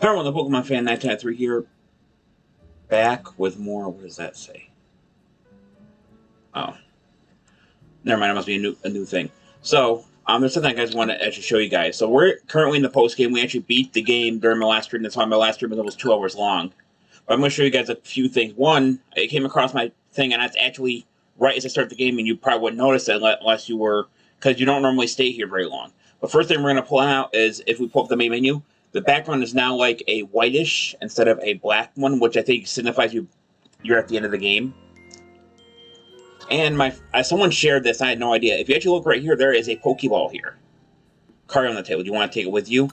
Power the Pokemon Fan 1993 here, back with more. What does that say? Oh, never mind. It must be a new thing. So, there's something I guys want to actually show you guys. So we're currently in the post game. We actually beat the game during my last stream. That's why my last stream was almost 2 hours long. But I'm going to show you guys a few things. One, it came across my thing, and that's actually right as I start the game, and you probably wouldn't notice it unless you were, because you don't normally stay here very long. But first thing we're going to pull out is, if we pull up the main menu, the background is now like a whitish instead of a black one, which I think signifies you're at the end of the game. And someone shared this, I had no idea. If you actually look right here, there is a Pokeball here. Lucario on the table. Do you want to take it with you?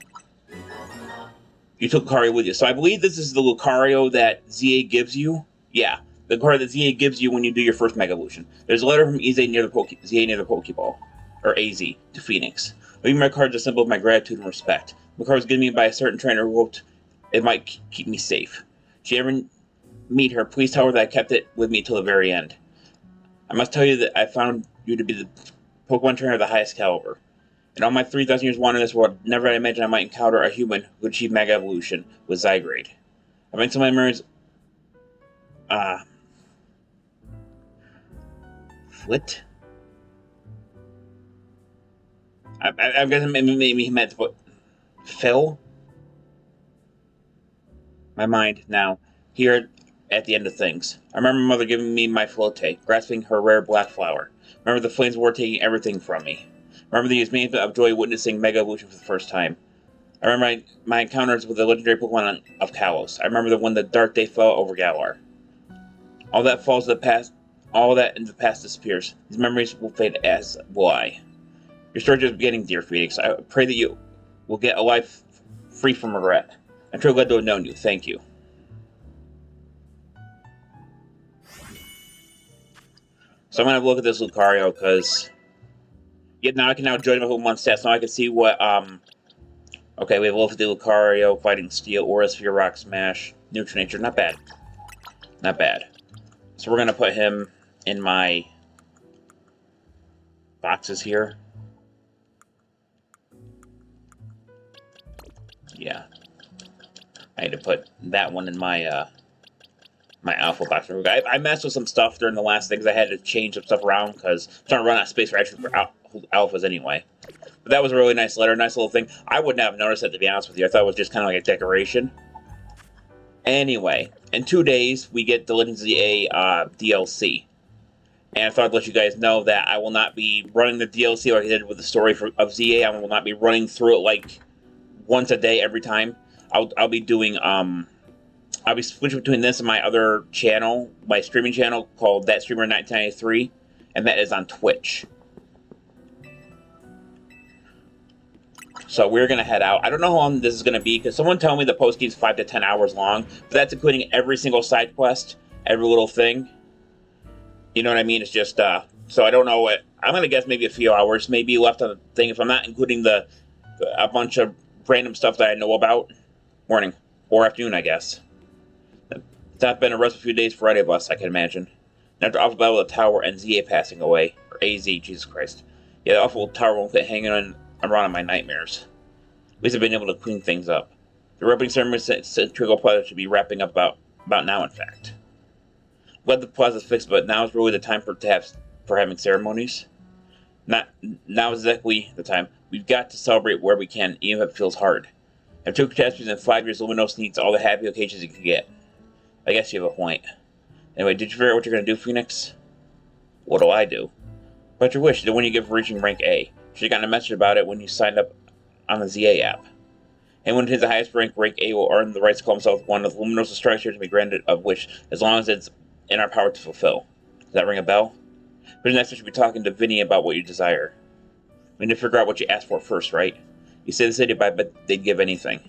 You took Lucario with you. So I believe this is the Lucario that ZA gives you. Yeah, the Lucario that ZA gives you when you do your first Mega Evolution. There's a letter from ZA near the Pokeball, or AZ, to Phoenix. Leaving my card is a symbol of my gratitude and respect. The card was given me by a certain trainer who hoped it might keep me safe. If you ever meet her, please tell her that I kept it with me till the very end. I must tell you that I found you to be the Pokemon trainer of the highest caliber. In all my 3,000 years wandering this world, never had I imagined I might encounter a human who could achieve Mega Evolution with Zygrade. I made some memories. Flit? I'm guessing maybe he meant Phil? My mind now, here at the end of things. I remember my mother giving me my flotte, grasping her rare black flower. I remember the flames war taking everything from me. I remember the amazement of joy witnessing Mega Evolution for the first time. I remember my encounters with the legendary Pokemon of Kalos. I remember when the dark day fell over Galar. All that falls to the past. All that in the past disappears. These memories will fade, as will I. Your story is beginning, dear Phoenix. I pray that you will get a life free from regret. I'm truly glad to have known you. Thank you. So I'm going to look at this Lucario, because now I can join my Pokemon stats. Now I can see what, okay, we have Wolf the Lucario, Fighting Steel, Aura Sphere, Rock Smash, Neutral Nature. Not bad. Not bad. So we're going to put him in my boxes here. Yeah. I need to put that one in my, my alpha box. I messed with some stuff during the last things. I had to change some stuff around because I'm trying to run out of space for alphas anyway. But that was a really nice letter, nice little thing. I wouldn't have noticed that, to be honest with you. I thought it was just kind of like a decoration. Anyway, in 2 days, we get the Legends of ZA DLC. And I thought I'd let you guys know that I will not be running the DLC like I did with the story of ZA. I will not be running through it like once a day every time. I'll be doing, I'll be switching between this and my other channel, my streaming channel called That Streamer 1993, and that is on Twitch. So we're going to head out. I don't know how long this is going to be, because someone told me the post game's 5 to 10 hours long, but that's including every single side quest, every little thing. You know what I mean? It's just, so I don't know what, I'm going to guess maybe a few hours, maybe left on the thing, if I'm not including a bunch of random stuff that I know about. Morning. Or afternoon, I guess. It's not been a restful few days for any of us, I can imagine. And after awful battle of the tower and ZA passing away, or AZ, Jesus Christ. Yeah, the awful tower won't fit hanging around in my nightmares. At least I've been able to clean things up. The wrapping ceremony said Trigo Plaza should be wrapping up about now, in fact. Glad the plaza's fixed, but now is really the time for having ceremonies. Now is exactly the time. We've got to celebrate where we can, even if it feels hard. After 2 catastrophes in 5 years, Luminos needs all the happy occasions it can get. I guess you have a point. Anyway, did you figure out what you're going to do, Phoenix? What do I do? What's your wish? The one you give for reaching rank A. Should have gotten a message about it when you signed up on the ZA app. Anyone who hits the highest rank A will earn the right to call himself one of the Luminos structure to be granted a wish, as long as it's in our power to fulfill. Does that ring a bell? But next, we should be talking to Vinny about what you desire. We need to figure out what you asked for first, right? You say the city, but I bet they'd give anything.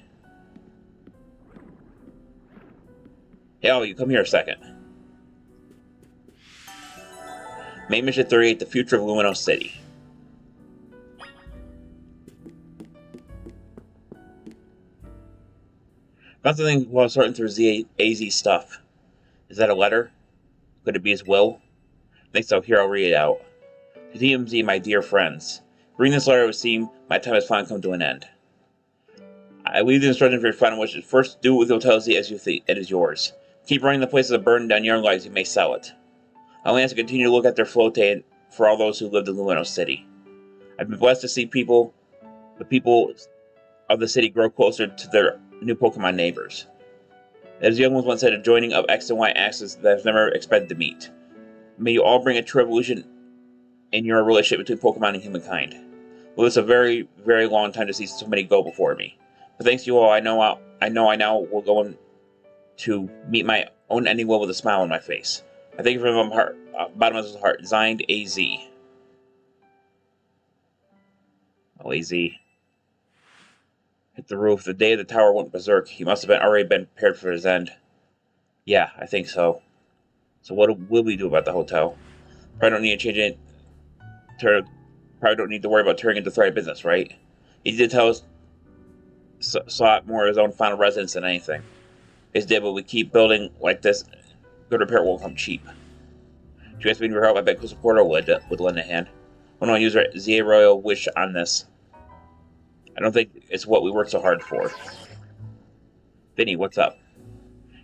Hey, you come here a second. Main Mission 38, the future of Luminos City. Found something while sorting through AZ stuff. Is that a letter? Could it be his will? I think so. Here, I'll read it out. To DMZ, my dear friends. Reading this letter, it would seem my time has finally come to an end. I leave the instructions for your final wishes. First, do it with the hotel as you think it is yours. Keep running the places that burn down your lives, you may sell it. I only ask to continue to look at their flotate for all those who lived in Lumino City. I've been blessed to see the people of the city grow closer to their new Pokemon neighbors. As young ones once said, a joining of X and Y axes that I've never expected to meet. May you all bring a true evolution in your relationship between Pokemon and humankind. Well, it's a very, very long time to see so many go before me. But thanks to you all, I know I now will go on to meet my own ending will with a smile on my face. I thank you from my heart, bottom of my heart. Signed, AZ. Oh, AZ. Hit the roof. The day the tower went berserk. He must have already been prepared for his end. Yeah, I think so. So what will we do about the hotel? Probably don't need to change it. Probably don't need to worry about turning into threat business, right? He did tell us sought more his own final residence than anything. His did, but we keep building like this. Good repair won't come cheap. Do you guys need your help? I bet Crystal Portal would lend a hand. I don't use our ZA Royal wish on this. I don't think it's what we worked so hard for. Vinny, what's up?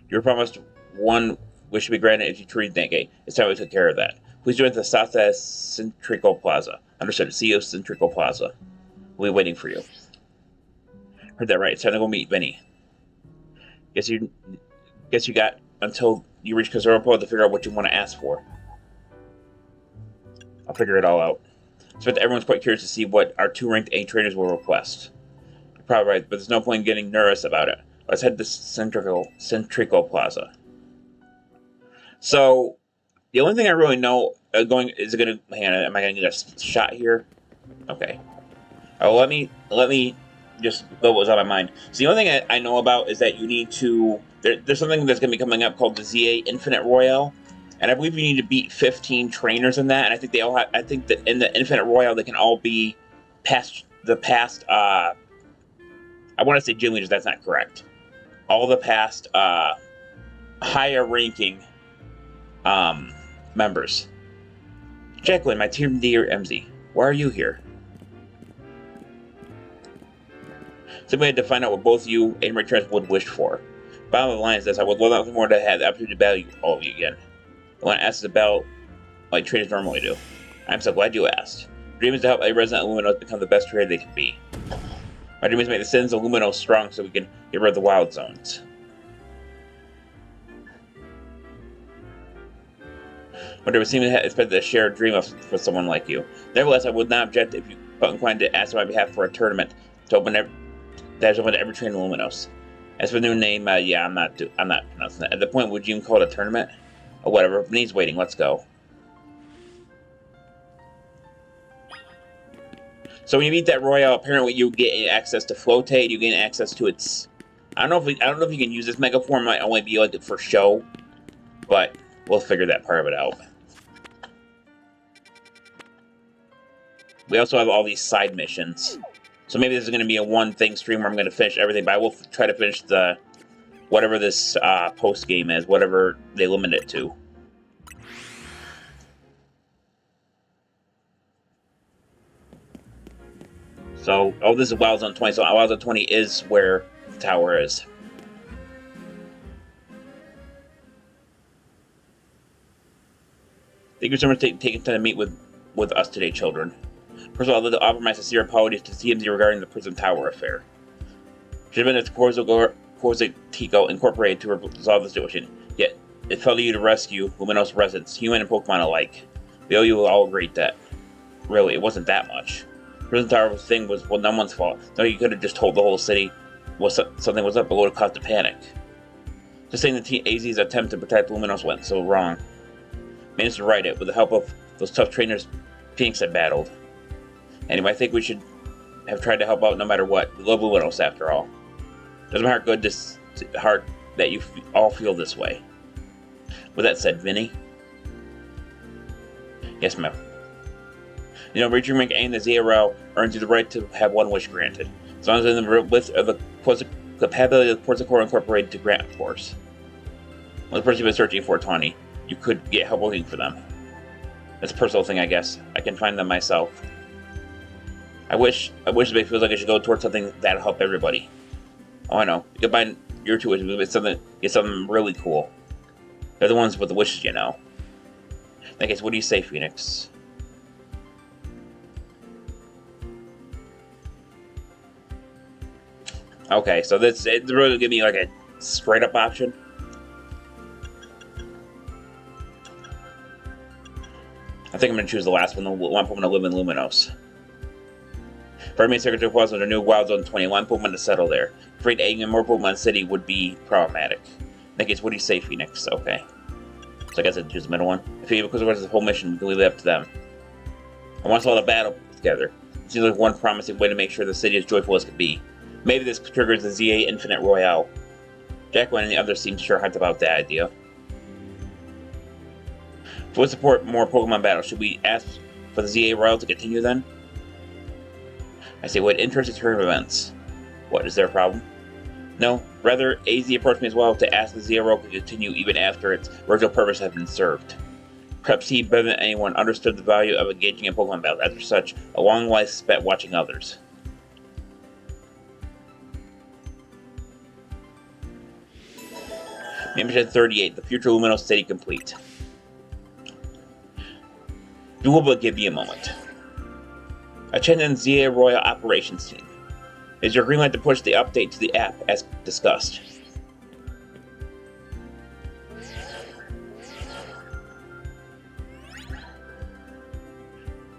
You were promised one wish should be granted if you treat Dengue. It's time we took care of that. Please join the South Centrico Plaza. Understood. See you, Centrico Plaza. We'll be waiting for you. Heard that right. It's time to go meet Vinny. Guess you got until you reach Kazoropo to figure out what you want to ask for. I'll figure it all out. I expect everyone's quite curious to see what our 2 ranked A traders will request. You're probably right, but there's no point in getting nervous about it. Let's head to Centrico Plaza. So, the only thing I really know am I going to get a shot here? Okay. Oh, let me just go what was on my mind. So the only thing I know about is that you need to... There's something that's going to be coming up called the ZA Infinite Royale, and I believe you need to beat 15 trainers in that, and I think they all have... I think that in the Infinite Royale, they can all be past... I want to say gym leaders, that's not correct. All the past higher ranking members. Jacqueline, my team dear MZ, why are you here? Simply had to find out what both you and Richard would wish for. Bottom line is this: I would love nothing more to have the opportunity to battle all of you again. I want to ask the battle like traders normally do. I'm so glad you asked. My dream is to help a resident of Luminos become the best trader they can be. My dream is to make the citizens of Luminos strong so we can get rid of the wild zones. But it would seem to expect a shared dream for someone like you. Nevertheless, I would not object if you felt inclined to ask on my behalf for a tournament to open that is open to every trainer in Luminos. As for the new name, yeah, I'm not pronouncing that. At the point, would you even call it a tournament? Or whatever. Benny's waiting. Let's go. So when you beat that Royale, apparently you get access to Flotate. You gain access to its. I don't know if you can use this Mega Form. It might only be like for show, but we'll figure that part of it out. We also have all these side missions. So maybe this is going to be a one-thing stream where I'm going to finish everything, but I will try to finish the whatever this post-game is, whatever they limit it to. So, oh, this is Wild Zone 20, so Wild Zone 20 is where the tower is. Thank you so much for taking time to meet with us today, children. First of all, I'd like to offer my sincere apologies to CMZ regarding the Prison Tower affair. Should have been a Corso Tico incorporated to resolve the situation, yet it fell to you to rescue Luminos residents, human and Pokemon alike. We owe you all a great debt. Really, it wasn't that much. Prison Tower thing was, well, no one's fault. No, you could have just told the whole city something was up, but it would have caused a panic. Just saying the AZ's attempt to protect Luminos went so wrong. Managed to right it with the help of those tough trainers Phoenix had battled. Anyway, I think we should have tried to help out no matter what. We love Luminos after all. Does my heart good to heart that you all feel this way? With that said, Vinny? Yes, ma'am. You know, reaching rank A in the ZRL earns you the right to have one wish granted. As long as it's in the list of the capability of the Porticore Incorporated to grant, of course. Well, the person you've been searching for, Tawny, you could get help looking for them. That's a personal thing, I guess. I can find them myself. I wish it feels like I should go towards something that'll help everybody. Oh, I know. You can buy your 2 wishes, get something really cool. They're the ones with the wishes, you know. In that case, what do you say, Phoenix? Okay, so it's really give me like a straight up option. I think I'm gonna choose the last one, the one Pokemon to live in Luminos. For me, Secretary was under new Wild Zone 21 Pokemon to settle there. Afraid adding in more Pokemon City would be problematic. In that case, what do you say, Phoenix? Okay. So I guess I'd choose the middle one. If you because of the whole mission, we can leave it up to them. I want us all to battle together. It seems like one promising way to make sure the city is joyful as can be. Maybe this triggers the ZA Infinite Royale. Jacqueline and the others seem sure hyped about that idea. If we support more Pokemon battles, should we ask for the ZA Royale to continue then? I say, what interesting turn of events? What, is there a problem? No, rather, AZ approached me as well to ask the ZA Royale to continue even after its original purpose had been served. Perhaps he, better than anyone, understood the value of engaging in Pokemon battles. After such, a long life spent watching others. Mission 38, the future Luminos City complete. Doable, give me a moment. Attendant ZA Royal Operations Team. Is your green light to push the update to the app as discussed?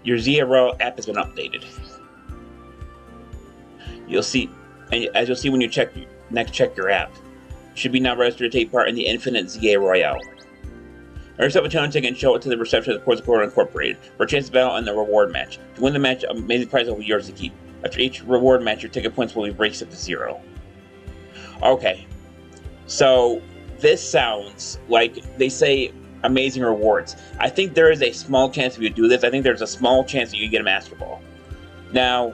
Your ZA Royal app has been updated. You'll see, and as you'll see when you check your app, should be now registered to take part in the Infinite ZA Royale. Earn yourself a challenge ticket and show it to the reception of the Ports of Corridor Incorporated for a chance to battle in the reward match. To win the match, an amazing prize will be yours to keep. After each reward match, your ticket points will be raised up to 0. Okay. So, this sounds like they say amazing rewards. I think there is a small chance if you do this, I think there's a small chance that you can get a Master Ball. Now,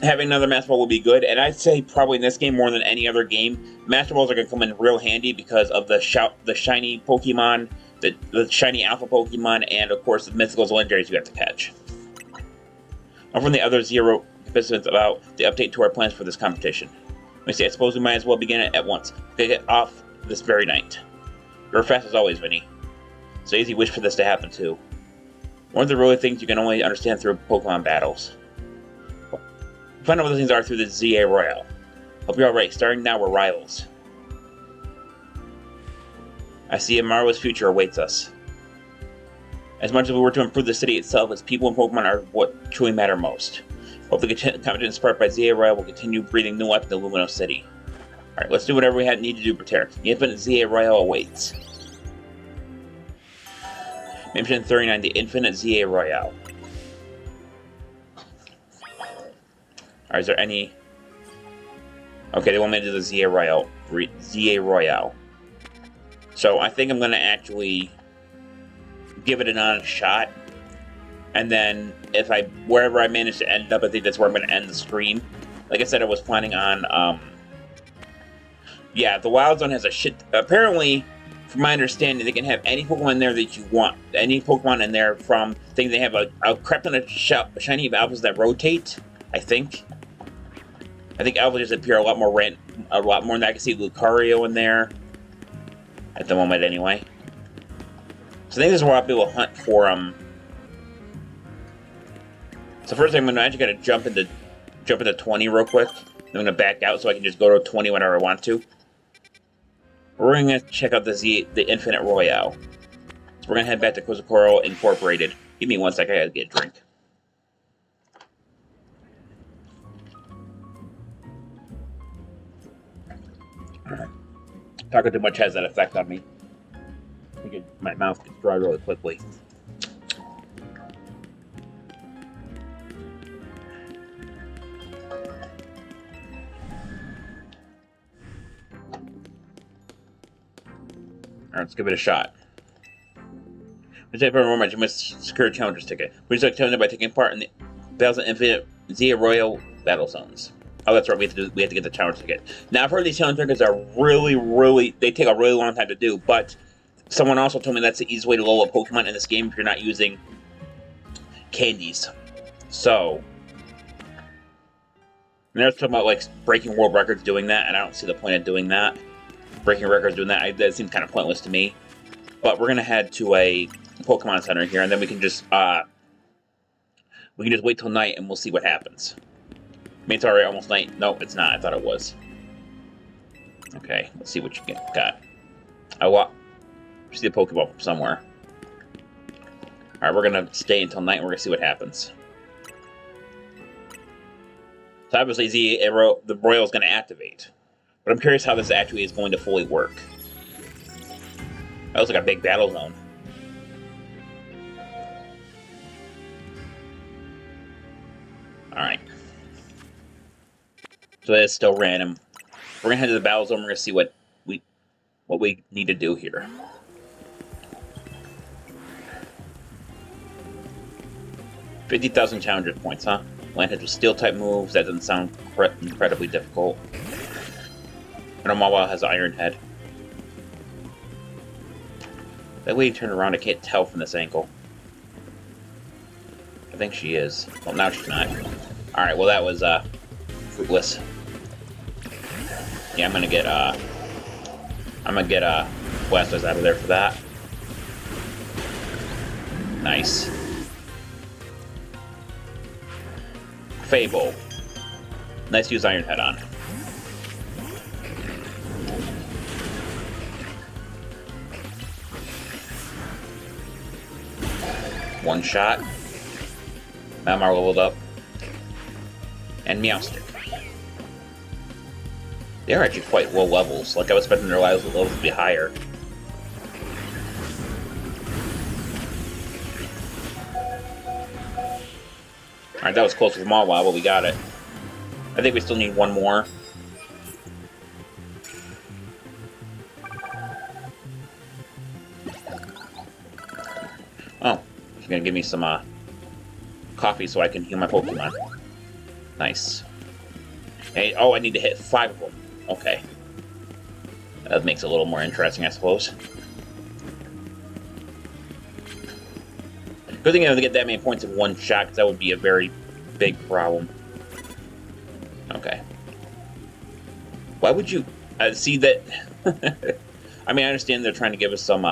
having another Master Ball will be good, and I'd say probably in this game more than any other game, Master Balls are going to come in real handy because of the shiny Pokemon, the shiny Alpha Pokemon, and of course the Mythicals and Legendaries you have to catch. And from the other Zero participants about the update to our plans for this competition. Let me see, I suppose we might as well begin it at once. We get off this very night. You're fast as always, Vinny. It's an easy wish for this to happen too. One of the really things you can only understand through Pokemon battles. Find out what those things are through the ZA Royale. Hope you're alright. Starting now, we're rivals. I see a marvelous future awaits us. As much as we were to improve the city itself, its people and Pokemon are what truly matter most. Hope the competition sparked by ZA Royale will continue breathing new life in the Luminos City. Alright, let's do whatever we need to do to prepare. The Infinite ZA Royale awaits. Mission 39, the Infinite ZA Royale. Alright, is there any... Okay, they want me to do the ZA Royale. So I think I'm going to actually give it an honest shot. And then if wherever I manage to end up, I think that's where I'm going to end the stream. Like I said, I was planning on, yeah, the Wild Zone has a shit... Apparently, from my understanding, they can have any Pokemon in there that you want. Any Pokemon in there from... I think they have a crap ton of shiny Alphas that rotate, I think. I think Alpha just appear a lot more than I can see Lucario in there. At the moment, anyway. So I think this is where I'll be able to hunt for them. So first thing I'm gonna actually gotta jump into 20 real quick. I'm gonna back out so I can just go to 20 whenever I want to. We're gonna check out the Infinite Royale. So we're gonna head back to Quizzicoro Incorporated. Give me 1 second, I gotta get a drink. Talking too much has that effect on me. I think my mouth gets dry really quickly. Alright, let's give it a shot. Let's take for a moment, you must secure a challenger's ticket. Please select challenger by taking part in the 1000 Infinite ZA Royal Battle Zones. Oh, that's right, we have to get the challenge ticket. Now, I've heard these challenge tickets are really, they take a really long time to do, but someone also told me that's the easiest way to level up Pokemon in this game if you're not using candies. So, And they're talking about like breaking world records doing that, and I don't see the point of doing that. Breaking records doing that seems kind of pointless to me. But we're gonna head to a Pokemon Center here, and then we can just wait till night, and we'll see what happens. I mean, it's already almost night. No, it's not. I thought it was. Okay, let's see what you got. I see a Pokeball from somewhere. All right, we're gonna stay until night, and we're gonna see what happens. So obviously, the Royal is gonna activate, but I'm curious how this actually is going to fully work. That looks like a big battle zone. Alright. So that's still random. We're gonna head to the battle zone, we're gonna see what we need to do here. $50,000 challenger points, huh? Land hits with steel type moves, that doesn't sound incredibly difficult. And Omawa has Iron Head. That way you turn around, I can't tell from this angle. I think she is. Well, now she's not. Alright, well that was, fruitless. Yeah, I'm gonna get Blastoise out of there for that. Nice. Fable. Nice to use Iron Head on. One shot. Malmar leveled up. And Meowstic. They're actually quite low levels. Like, I was expecting their levels to be higher. Alright, that was close with Mawa, but we got it. I think we still need one more. Oh, she's gonna give me some coffee so I can heal my Pokemon. Nice. Hey, oh, I need to hit 5 of them. Okay. That makes it a little more interesting, I suppose. Good thing I don't get that many points in one shot, because that would be a very big problem. Okay. Why would you... see that... I mean, I understand they're trying to give us some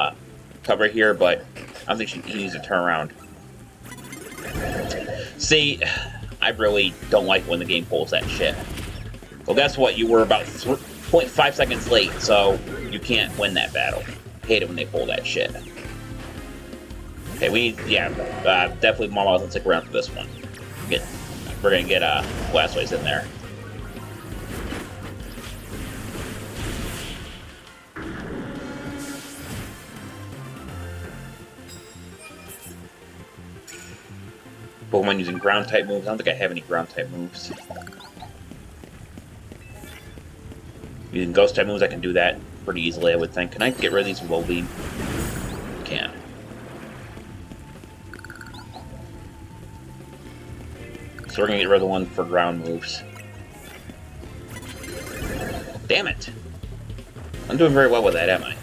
cover here, but I don't think he needs to turn around. See, I really don't like when the game pulls that shit. Well, guess what? You were about 0.5 seconds late, so you can't win that battle. I hate it when they pull that shit. Okay, we need, yeah, definitely Mama doesn't stick around for this one. We're gonna get Blastoise in there. Pokemon using ground type moves. I don't think I have any ground type moves. Using ghost type moves, I can do that pretty easily, I would think. Can I get rid of these with Low Beam? Can. So we're gonna get rid of the one for ground moves. Damn it! I'm doing very well with that, am I?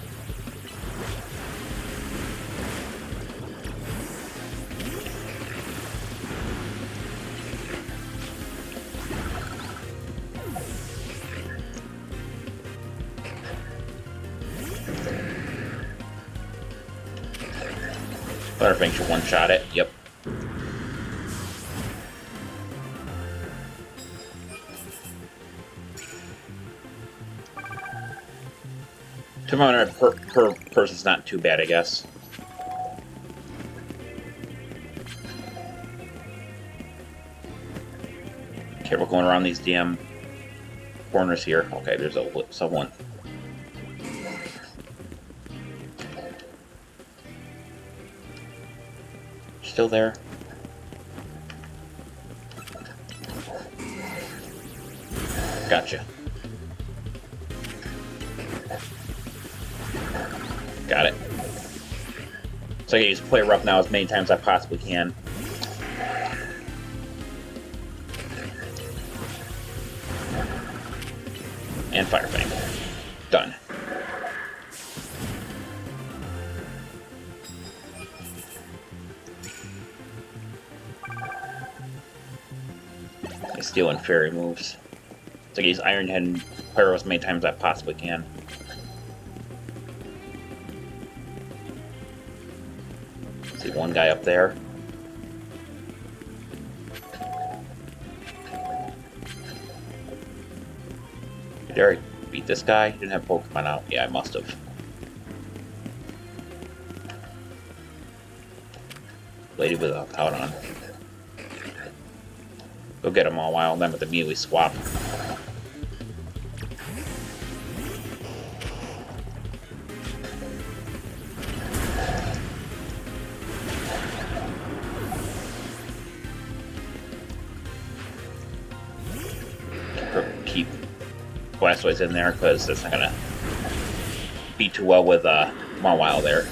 Butterfing should one-shot it, yep. Per person's not too bad, I guess. Okay, we're going around these damn corners here. Okay, there's someone. Still there? Gotcha. Got it. So I can use Play Rough now as many times as I possibly can. And Fire Fang. Done. Steel and Fairy moves. It's like he's Iron Head and Pyro as many times as I possibly can. See one guy up there. Did I beat this guy? Didn't have Pokemon out. Yeah, I must have. Lady with a pout on. Go get them all while then with immediately swap. Keep Blastoise in there because it's not gonna be too well with Mawile there.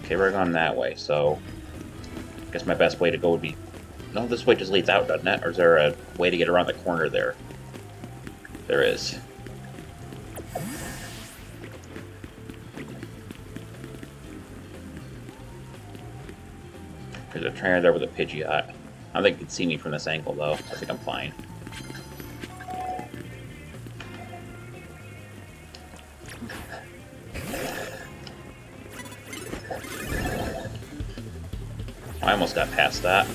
Okay, we're going that way, so I guess my best way to go would be... No, this way just leads out, doesn't it? Or is there a way to get around the corner there? There is. There's a trainer there with a Pidgeot. I don't think you can see me from this angle, though. I think I'm fine. I almost got past that.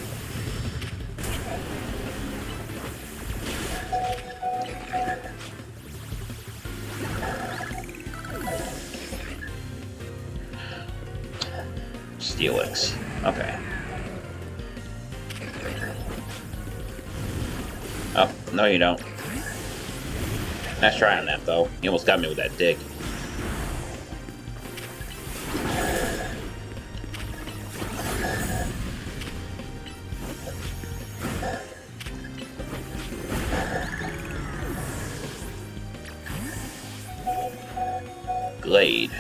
Steelix. Okay. Oh, no you don't. Nice try on that, though. You almost got me with that dig. Glade.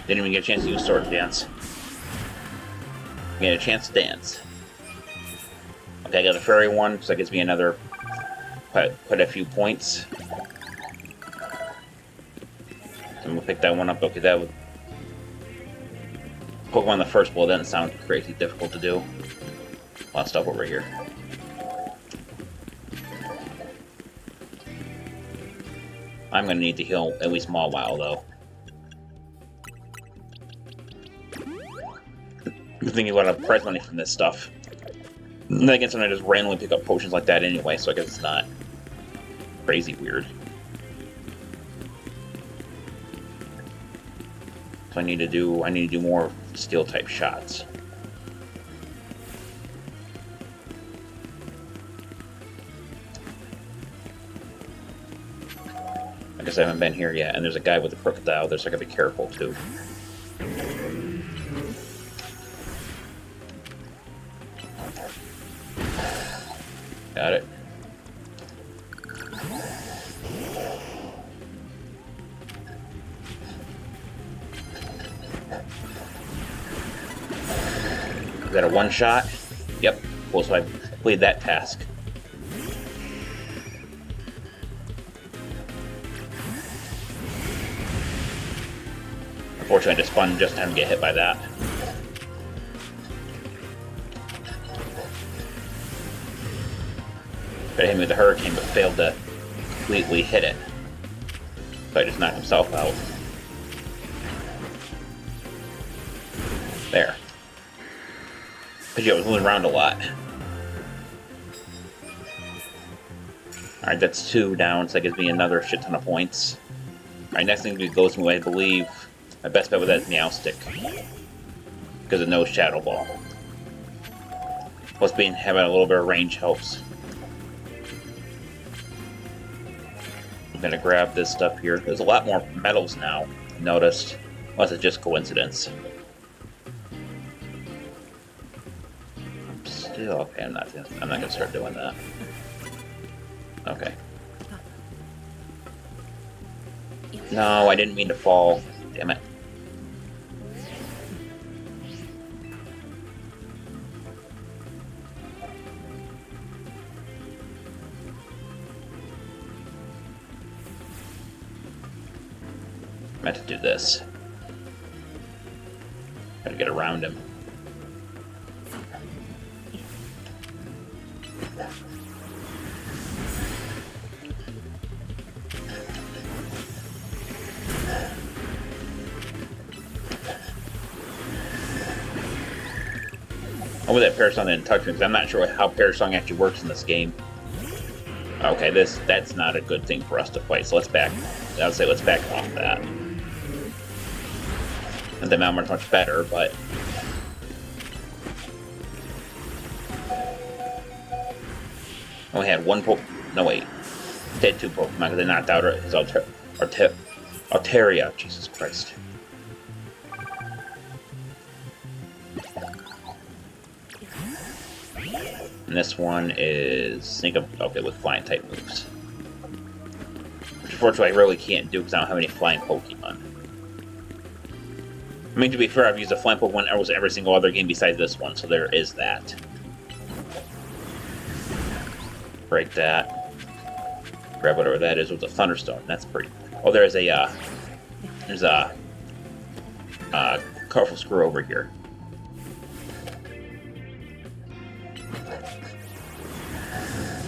Didn't even get a chance to use Sword Dance. Get a chance to dance. Okay, I got a fairy one, so that gives me another quite a few points. So I'm gonna pick that one up. Okay, that would Pokemon the first blow doesn't sound crazy difficult to do. A lot of stuff over here. I'm gonna need to heal at least Mawile though. I'm thinking about a prize money from this stuff. And then again, sometimes I just randomly pick up potions like that anyway, so I guess it's not crazy weird. So I need to do more steel type shots. I guess I haven't been here yet, and there's a guy with a crocodile there, so I gotta be careful too. Got it. Is that a one shot? Yep. Well, so I completed that task. Unfortunately, I just spun just in time to get hit by that. But hit me with the hurricane, but failed to completely hit it. So I just knocked himself out. There. Pidgeot was moving around a lot. Alright, that's 2 down, so that gives me another shit ton of points. Alright, next thing goes me, I believe. My best bet with that is Meowstic. Because of no Shadow Ball. Plus having a little bit of range helps. I'm gonna grab this stuff here. There's a lot more metals now, I noticed. Unless it's just coincidence. Still, okay, I'm not gonna start doing that. Okay. No, I didn't mean to fall. Damn it. meant to do this. Gotta get around him. Hopefully that Parasong didn't touch me, because I'm not sure how Parasong actually works in this game. Okay, that's not a good thing for us to fight, so let's back. I would say let's back off that. And the Malmar's much better, but... Only had one no, wait. He had two Pokemon, because they knocked out his Altaria. Jesus Christ. And this one is Sneak Up, okay, with flying type moves. Which unfortunately I really can't do because I don't have any flying Pokemon. I mean, to be fair, I've used a flying Pokemon almost every single other game besides this one, so there is that. Break that. Grab whatever that is with a Thunderstone. That's pretty... Oh, there's a colorful screw over here.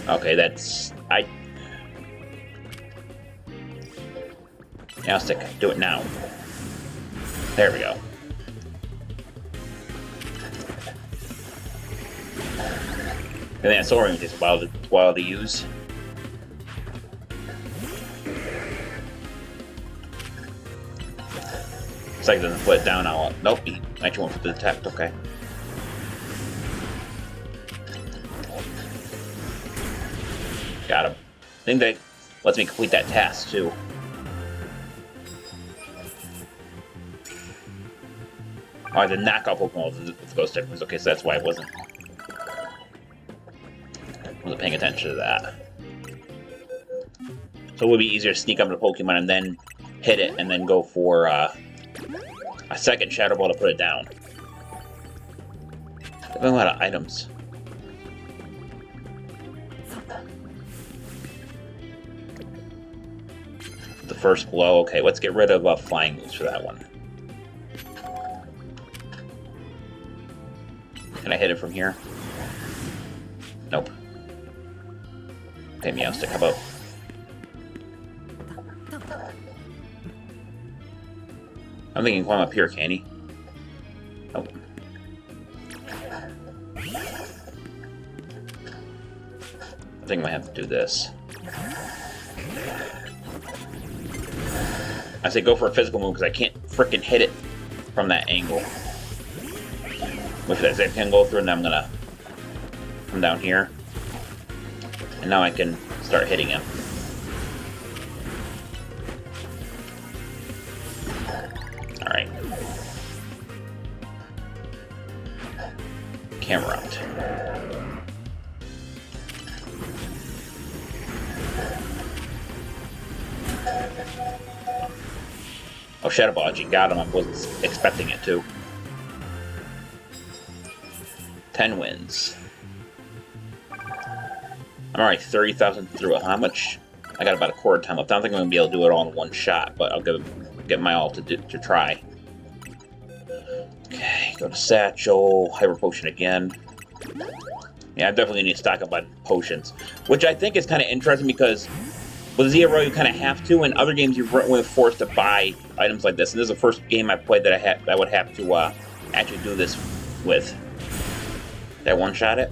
Okay, that's... Now stick. Do it now. There we go. And that Soaring is just wild to use. It's like it doesn't put it down. Nope, he actually won't put the detect. Okay. Got him. I think that lets me complete that task too. Oh, I had to knock off Pokemon with Ghost Techniques. Okay, so that's why I wasn't paying attention to that. So it would be easier to sneak up to Pokemon and then hit it, and then go for a second Shadow Ball to put it down. I have a lot of items. The first blow. Okay, let's get rid of flying moves for that one. Can I hit it from here? Nope. Okay, Meowstic, how about... I'm thinking climb up here, can he? Nope. I think I might have to do this. I say go for a physical move because I can't frickin' hit it from that angle. Which I can go through, and then I'm gonna come down here. And now I can start hitting him. Alright. Camera out. Oh, Shadow Ball actually got him. I wasn't expecting it to. 10 wins. I'm already 30,000 through it. How much? I got about a quarter time left. I don't think I'm gonna be able to do it all in one shot, but I'll get my all to try. Okay, go to Satchel, Hyper Potion again. Yeah, I definitely need to stock up on potions, which I think is kind of interesting because with Zero you kind of have to. In other games you're forced to buy items like this, and this is the first game I played that I would have to actually do this with. Did I one-shot it?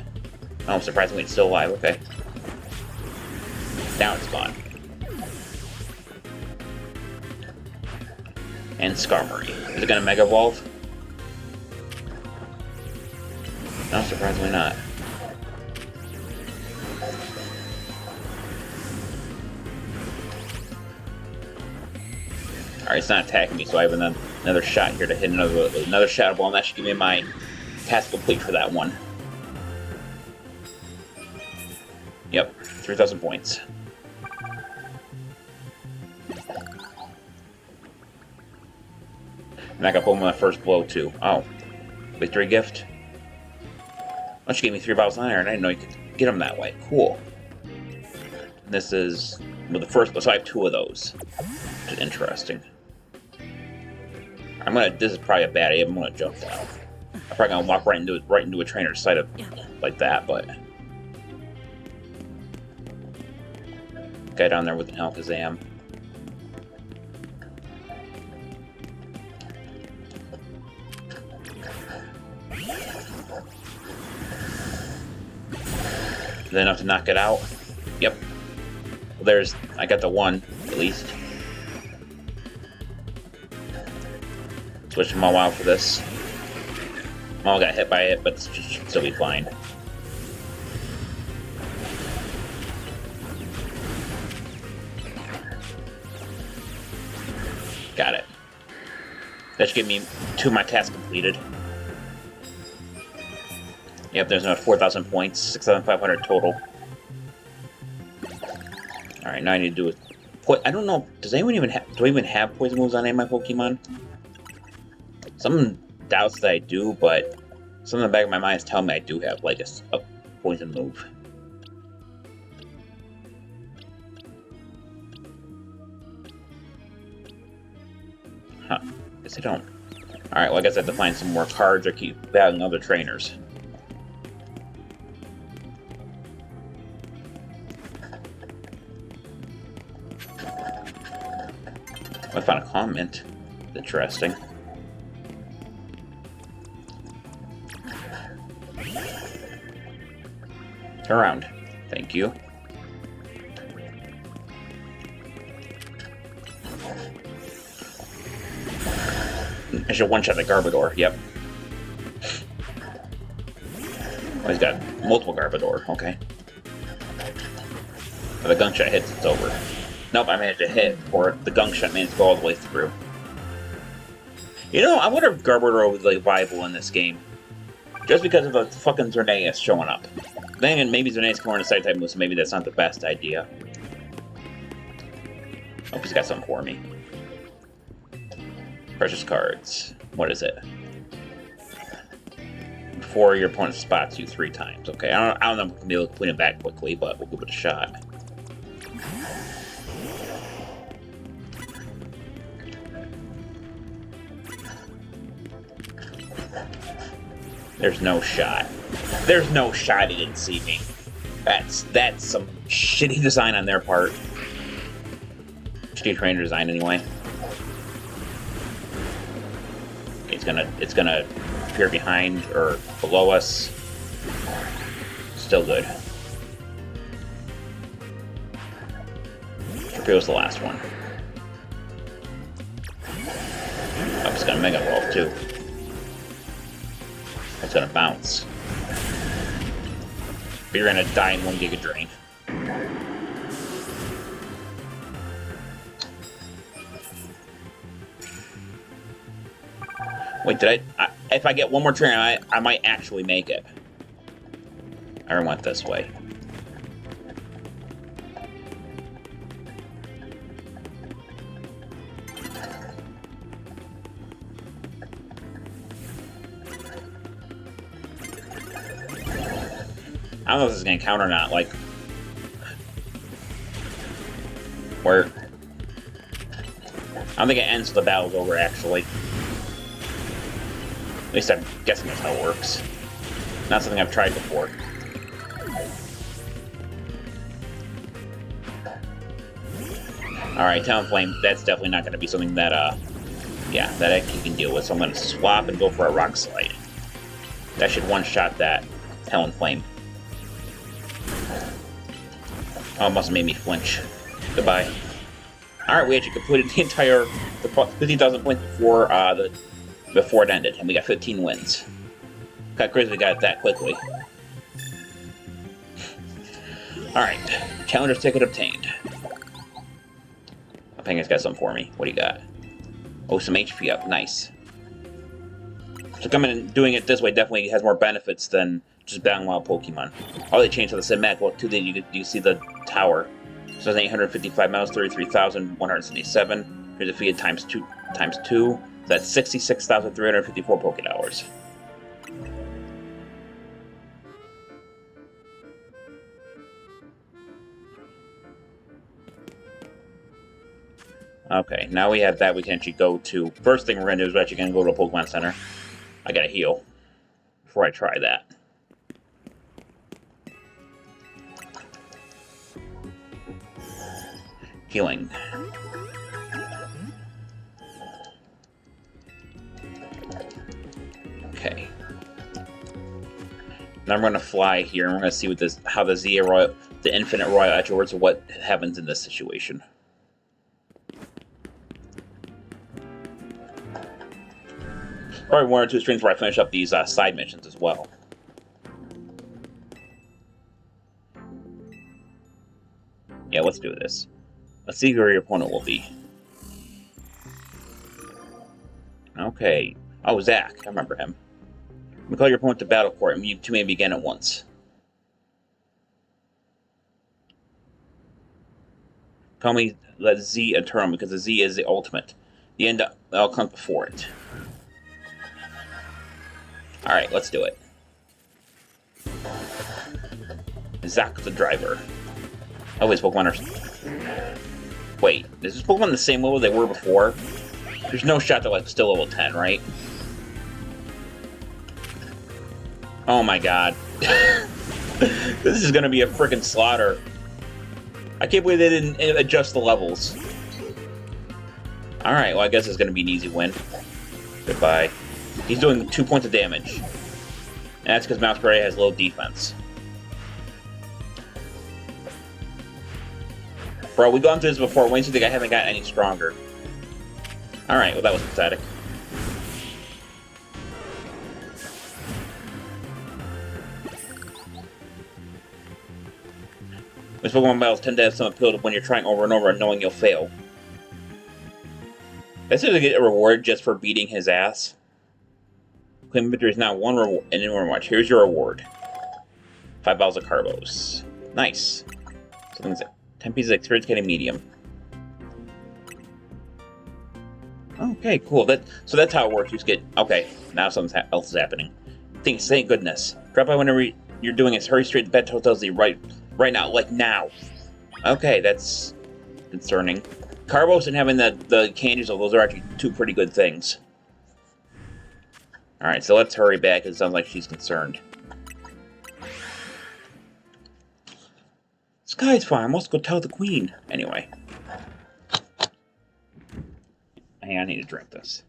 Oh, surprisingly it's still alive. Okay. Now it's gone. And Skarmory. Is it gonna Mega Evolve? No, surprisingly not. Alright, it's not attacking me, so I have another shot here to hit another Shadow Ball, and that should give me my task complete for that one. Yep, 3,000 points. And I got Pokemon my first blow too. Oh, victory gift. Oh, she gave me 3 bottles of iron. I didn't know you could get them that way. Cool. This is the first, so I have 2 of those, which is interesting. This is probably a bad idea. I'm gonna jump down. I'm probably gonna walk right into a trainer's site of like that, but guy down there with an Alakazam. Is that enough to knock it out? Yep. Well, I got the one, at least. Switch Maul out for this. Maul got hit by it, but it should still be fine. Got it. That should give me 2 of my tasks completed. Yep, there's another 4,000 points, 6,500 total. Alright, now I need to do it. I don't know, do I even have poison moves on any of my Pokemon? Some doubts that I do, but something in the back of my mind is telling me I do have, like, a poison move. Huh, guess I don't. Alright, well I guess I have to find some more cards or keep battling other trainers. I found a comment. Interesting. Turn around. Thank you. I should one-shot the Garbodor. Yep. Oh, he's got multiple Garbodor. Okay. If the gunk shot hits, it's over. Nope, I managed to hit, or the gunk shot managed to go all the way through. You know, I wonder if Garbodor was like viable in this game. Just because of the fucking Xerneas showing up. Then again, maybe Xerneas can learn a side-type move, so maybe that's not the best idea. Oh, he's got something for me. Precious cards. What is it? Before your opponent spots you 3 times. Okay, I don't know if we'll be able to clean it back quickly, but we'll give it a shot. There's no shot. There's no shot he didn't see me. That's some shitty design on their part. Shitty trainer design anyway. It's gonna appear behind or below us. Still good. Torpedo's the last one. Oh, it's got a Mega Evolve too. It's gonna bounce. But you're gonna die in 1 Giga Drain. Wait, if I get one more turn, I might actually make it. I went this way. I don't know if this is gonna count or not, like... Where... I don't think it ends till the battle's over, actually. At least I'm guessing that's how it works. Not something I've tried before. Alright, Talonflame, that's definitely not gonna be something that, yeah, that I can deal with, so I'm gonna swap and go for a Rock Slide. That should one-shot that Talonflame. Oh, it must have made me flinch. Goodbye. Alright, we actually completed the entire 15,000 points before it ended, and we got 15 wins. Got crazy we got it that quickly. Alright, challenger's ticket obtained. I think it's got something for me. What do you got? Oh, some HP up. Nice. So coming and doing it this way definitely has more benefits than just battling wild Pokemon. Oh, they changed to the cinematic look too. Then you see the tower. So it's 855 miles, 33,177. You're defeated times two. So that's 66,354 Pokédollars. Okay, now we have that. We can actually go to... First thing we're going to do is we're actually going to go to a Pokemon Center. I gotta heal before I try that. Healing. Okay. Now I'm going to fly here, and we're going to see what this, how the the Infinite Royal actually works, and what happens in this situation. Probably one or two streams where I finish up these side missions as well. Yeah, let's do this. Let's see who your opponent will be. Okay. Oh, Zach. I remember him. We call your opponent to battle court, and you two may begin at once. Call me the Z Eternal, because the Z is the ultimate. The end all comes before it. Alright, let's do it. Zach the driver. Oh, his Pokemon are... Wait, is this Pokemon the same level they were before? There's no shot they're like still level 10, right? Oh my god. This is gonna be a freaking slaughter. I can't believe they didn't adjust the levels. Alright, well I guess it's gonna be an easy win. Goodbye. He's doing 2 points of damage. And that's because Mouse Gray has low defense. Bro, we've gone through this before. Why do you think I haven't gotten any stronger? Alright, well that was pathetic. These Pokemon battles tend to have some appeal when you're trying over and over and knowing you'll fail. This is to get a reward just for beating his ass. Claim victory is now 1 reward in one match. Here's your reward. 5 bottles of Carbos. Nice. Something's 10 pieces of experience getting medium. Okay, cool. So that's how it works. You just get... Okay, now something else is happening. Thank goodness. Drop by whenever you're doing it. Hurry straight to bed hotels right now. Like now. Okay, that's concerning. Carbos and having the candies, those are actually 2 pretty good things. Alright, so let's hurry back. It sounds like she's concerned. Sky's fine. Let's go tell the queen. Anyway. Hang on, I need to drink this.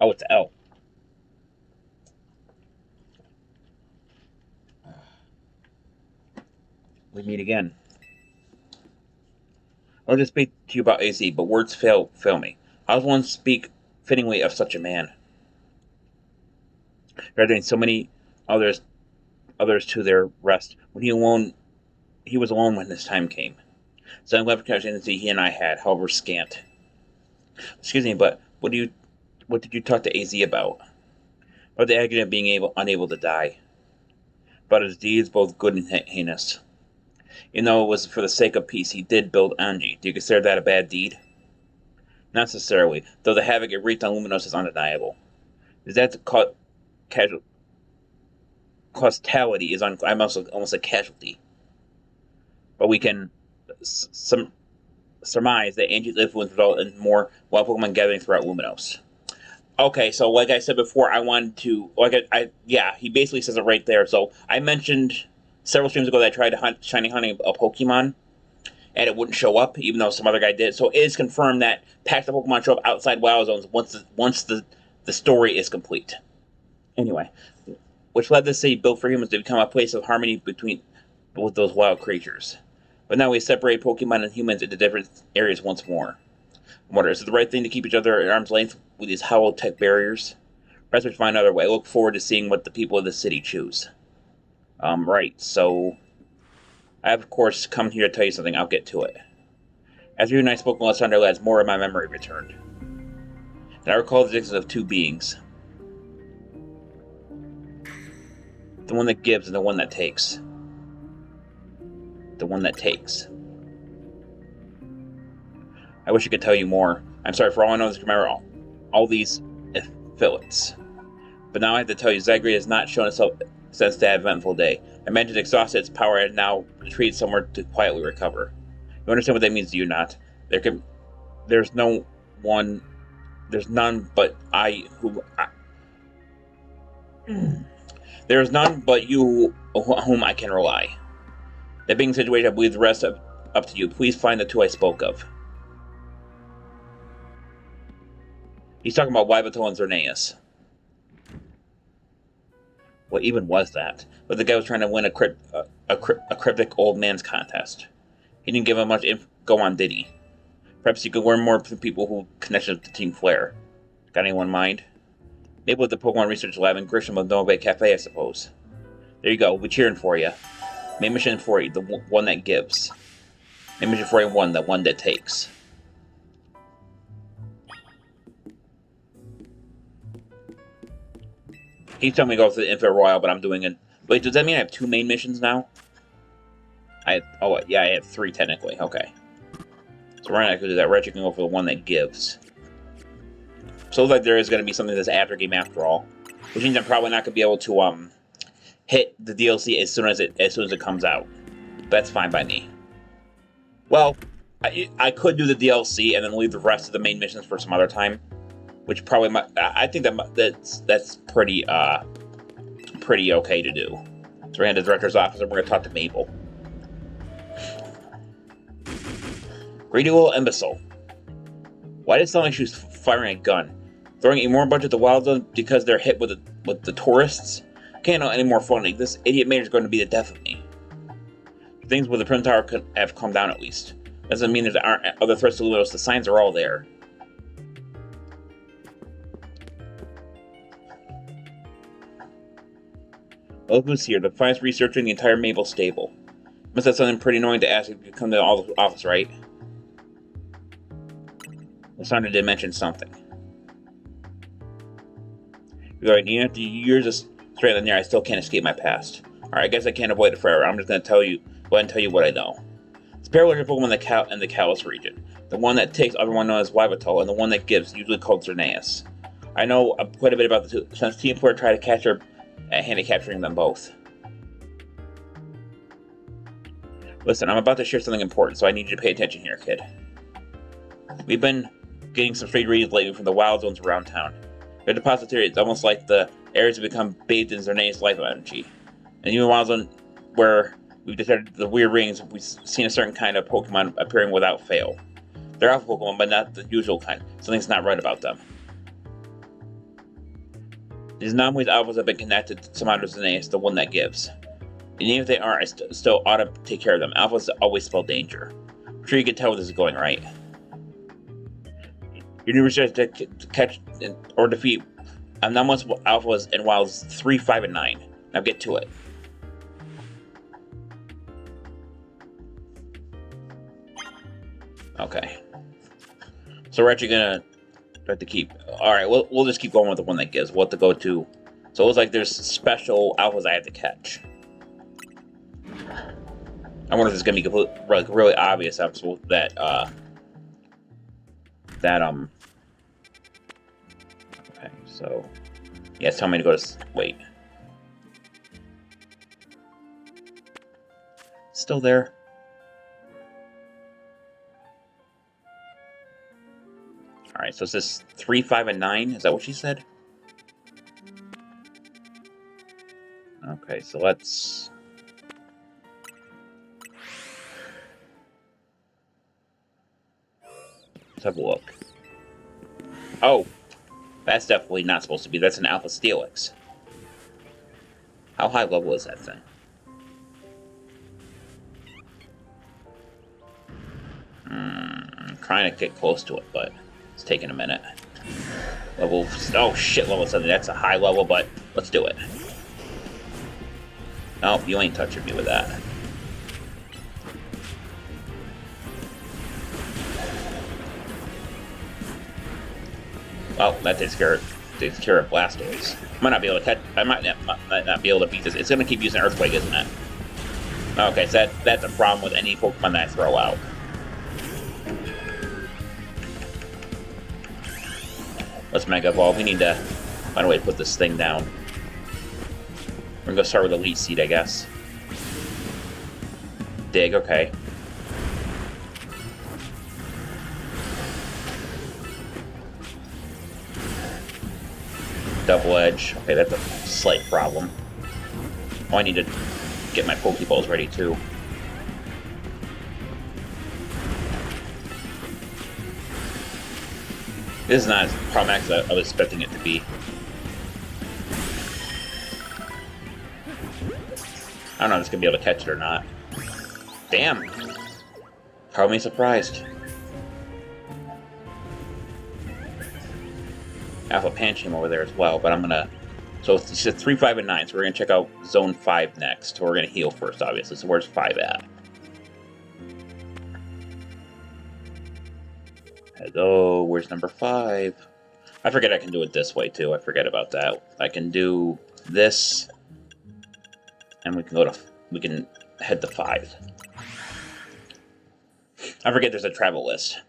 Oh, it's L. We meet again. I'll just speak to you about AZ, but words fail me. How does one speak fittingly of such a man? Gathering so many others to their rest. When he was alone when his time came. So I'm glad for the opportunity he and I had, however scant. Excuse me, but what did you talk to AZ about? About the agony of being unable to die. About his deeds, both good and heinous. Even though it was for the sake of peace, he did build Anji. Do you consider that a bad deed? Not necessarily, though the havoc it wreaked on Luminos is undeniable. Is that causality is I'm also almost a casualty. But we can surmise that Anji's influence resulted in more wild Pokemon gathering throughout Luminos. Okay, so like I said before, I wanted to... yeah, he basically says it right there. So I mentioned several streams ago that I tried to shiny hunting a Pokemon, and it wouldn't show up, even though some other guy did. So it is confirmed that packs of Pokemon show up outside Wild Zones once the story is complete. Anyway, which led the city built for humans to become a place of harmony between both those wild creatures. But now we separate Pokemon and humans into different areas once more. I wonder, is it the right thing to keep each other at arm's length with these hollow-type barriers? Perhaps we should find another way. I look forward to seeing what the people of the city choose. Right, so... I have, of course, come here to tell you something. I'll get to it. After you and I spoke last Thunder Lads, more of my memory returned. And I recall the existence of 2 beings. The one that gives and the one that takes. The one that takes. I wish I could tell you more. I'm sorry, for all I know, I can remember all these fillets. But now I have to tell you, Zagreus has not shown itself since that eventful day. I managed to exhaust its power and now retreat somewhere to quietly recover. You understand what that means, do you not? There can There's no one. There's none but I who. There is none but you on whom I can rely. That being the situation, I believe the rest up to you. Please find the two I spoke of. He's talking about Wybatel and Zerneas. What even was that? But the guy was trying to win a cryptic old man's contest. He didn't give him much info on, did he? Perhaps you could learn more from people who connected to Team Flare. Got anyone in mind? Maybe with the Pokemon Research Lab and Grisham of Nova Bay Cafe, I suppose. There you go. We're cheering for you. Main mission 40, the one that gives. Main mission 41, the one that takes. He's telling me to go for the Infinite Royale, but I'm doing it. Wait, does that mean I have 2 main missions now? Yeah, I have 3 technically. Okay. So right now I could do that. Ratchet can go for the one that gives. So it looks like there is going to be something that's after game after all, which means I'm probably not going to be able to hit the DLC as soon as it comes out. That's fine by me. Well, I could do the DLC and then leave the rest of the main missions for some other time, which probably might. I think that's pretty okay to do. So we're going to the director's office and we're going to talk to Mabel. Greedy little imbecile. Why did it sound like she was firing a gun? Throwing a more bunch at the wild zone because they're hit with the tourists? Can't know any more funny. This idiot mayor is going to be the death of me. Things with the Prim Tower could have calmed down at least. Doesn't mean there aren't other threats to Ludos. The signs are all there. Look who's here, the finest researcher in the entire Mabel stable. Must have something pretty annoying to ask if you come to the office, right? Lysandra did mention something. You're right, even after years of straight in there, I still can't escape my past. Alright, I guess I can't avoid it forever. I'm just going to go ahead and tell you what I know. It's parallel Pokemon in the Kalos region. The one that takes, everyone known as Wybatel, and the one that gives, usually called Zerneas. I know quite a bit about the two, since Team Flare tried to catch her at capturing them both. Listen, I'm about to share something important, so I need you to pay attention here, kid. We've been getting some strange readings lately from the wild zones around town. Their depository, it's almost like the areas have become bathed in Zerneas' life energy. And even wild zone where we've detected the weird rings, we've seen a certain kind of Pokemon appearing without fail. They're alpha Pokemon, but not the usual kind. Something's not right about them. These anomalous alphas have been connected to some out of Zerneas, the one that gives. And even if they aren't, I still ought to take care of them. Alphas always spell danger. I'm sure you can tell where this is going, right? Your new research to catch or defeat anomalous alphas and wilds 3, 5, and 9. Now get to it. Okay. So we're actually gonna try to keep. All right, we'll just keep going with the one that gives. We'll have to go to. So it looks like there's special alphas I have to catch. I wonder if it's gonna be really obvious that Okay, so yeah, it's telling me to go to wait. Still there. Alright, so it's this 3, 5, and 9. Is that what she said? Okay, so let's have a look. Oh, that's definitely not supposed to be. That's an Alpha Steelix. How high level is that thing? I'm trying to get close to it, but it's taking a minute. Level... Oh, shit, level 7. That's a high level, but let's do it. No, you ain't touching me with that. Well, that takes care of Blastoise. I might not be able to catch. I might not be able to beat this. It's going to keep using Earthquake, isn't it? Okay, so that's a problem with any Pokemon that I throw out. Let's Mega Evolve. We need to find a way to put this thing down. We're going to go start with Elite Seed, I guess. Dig, okay. Double edge. Okay, that's a slight problem. Oh, I need to get my Pokeballs ready, too. This is not as problematic as I was expecting it to be. I don't know if it's going to be able to catch it or not. Damn. Probably surprised. Alpha Pancham over there as well, but I'm going to... So it's 3, 5, and 9, so we're going to check out Zone 5 next. We're going to heal first, obviously. So where's 5 at? Hello, where's number 5? I forget I can do it this way, too. I forget about that. I can do this, and we can head to 5. I forget there's a travel list.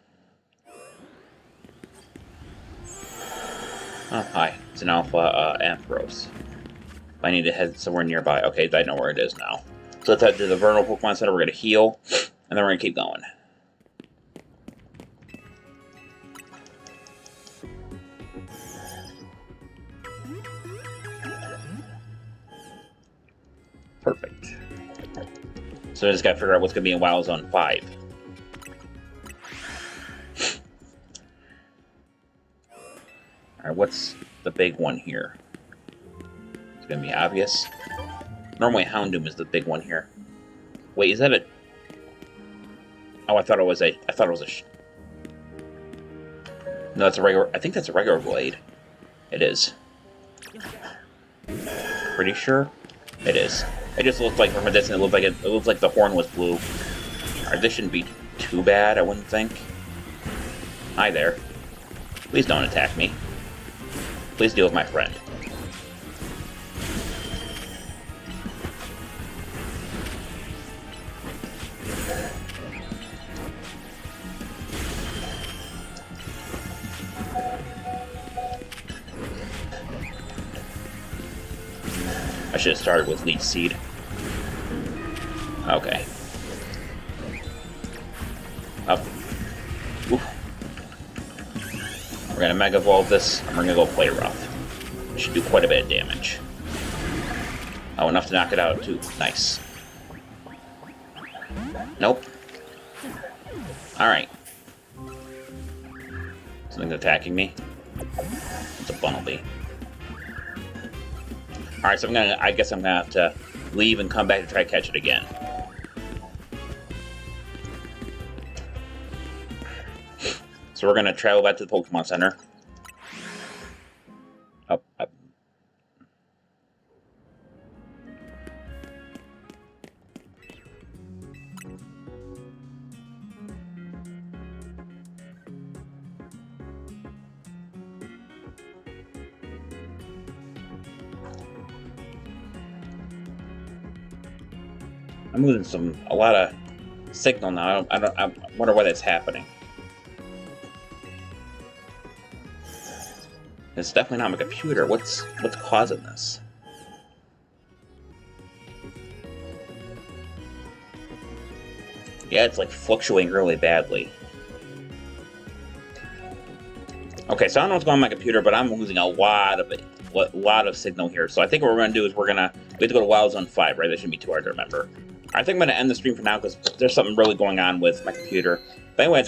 Oh, hi. It's an Alpha Ampharos. I need to head somewhere nearby. Okay, I know where it is now. So let's head to the Vernal Pokemon Center. We're going to heal, and then we're going to keep going. Perfect. So I just got to figure out what's going to be in Wild Zone 5. Alright, what's the big one here? It's going to be obvious. Normally Houndoom is the big one here. Wait, is that a... Oh, I thought it was a... No, that's a regular... I think that's a regular blade. It is. Pretty sure? It is. It just looked like, from a distance, it looked like the horn was blue. Alright, this shouldn't be too bad, I wouldn't think. Hi there. Please don't attack me. Please deal with my friend. I should have started with Leech Seed. Okay. Up. Oof. We're gonna Mega Evolve this, and we're gonna go Play Rough. It should do quite a bit of damage. Oh, enough to knock it out, too. Nice. Nope. Alright. Something's attacking me. It's a Bunnelby. Alright, so I guess I'm gonna have to leave and come back to try to catch it again. So we're gonna travel back to the Pokemon Center. Up. I'm losing a lot of signal now. I wonder why that's happening. It's definitely not my computer. What's causing this? Yeah, it's like fluctuating really badly. Okay, so I don't know what's going on with my computer, but I'm losing a lot of signal here. So I think what we're going to do is we have to go to Wild Zone 5, right? That shouldn't be too hard to remember. I think I'm going to end the stream for now because there's something really going on with my computer. But anyway,